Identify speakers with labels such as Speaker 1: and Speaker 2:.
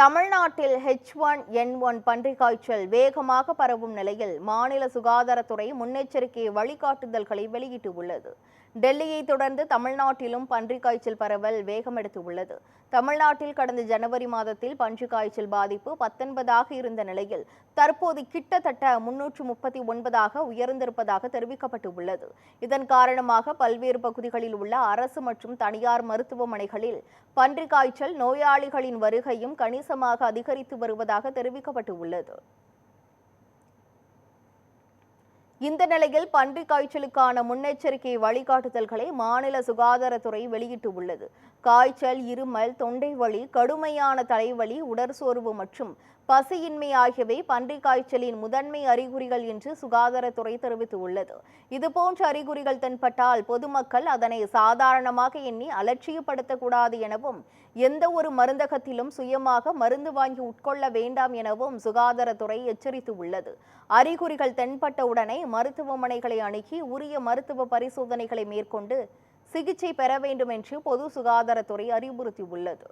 Speaker 1: தமிழ்நாட்டில் H1N1 பன்றிக் காய்ச்சல் வேகமாக பரவும் நிலையில் மாநில சுகாதாரத்துறை முன்னெச்சரிக்கை வழிகாட்டுதல்களை வெளியிட்டுள்ளது. டெல்லியை தொடர்ந்து தமிழ்நாட்டிலும் பன்றிக் காய்ச்சல் பரவல் வேகமெடுத்து உள்ளது. தமிழ்நாட்டில் கடந்த ஜனவரி மாதத்தில் பன்றிக் காய்ச்சல் பாதிப்பு 19ஆக இருந்த நிலையில் தற்போது கிட்டத்தட்ட 339ஆக உயர்ந்திருப்பதாக தெரிவிக்கப்பட்டுள்ளது. இதன் காரணமாக பல்வேறு பகுதிகளில் உள்ள அரசு மற்றும் தனியார் மருத்துவமனைகளில் பன்றிக் காய்ச்சல் நோயாளிகளின் வருகையும் கணிசமாக அதிகரித்து வருவதாக தெரிவிக்கப்பட்டுள்ளது. இந்த நிலையில் பன்றிக் காய்ச்சலுக்கான முன்னெச்சரிக்கை வழிகாட்டுதல்களை மாநில சுகாதாரத்துறை வெளியிட்டுள்ளது. காய்ச்சல், இருமல், தொண்டை வலி, கடுமையான தலைவலி, உடற்சோர்வு மற்றும் பசியின்மை ஆகியவை பன்றிக் காய்ச்சலின் முதன்மை அறிகுறிகள் என்று சுகாதாரத்துறை தெரிவித்துள்ளது. இதுபோன்ற அறிகுறிகள் தென்பட்டால் பொதுமக்கள் அதனை சாதாரணமாக எண்ணி அலட்சியப்படுத்தக்கூடாது எனவும், எந்த ஒரு மருந்தகத்திலும் சுயமாக மருந்து வாங்கி உட்கொள்ள வேண்டாம் எனவும் சுகாதாரத்துறை எச்சரித்துள்ளது. அறிகுறிகள் தென்பட்டவுடனே மருத்துவமனைகளை அணுகி உரிய மருத்துவ பரிசோதனைகளை மேற்கொண்டு சிகிச்சை பெற வேண்டும் என்று பொது சுகாதாரத்துறை அறிவுறுத்தியுள்ளது.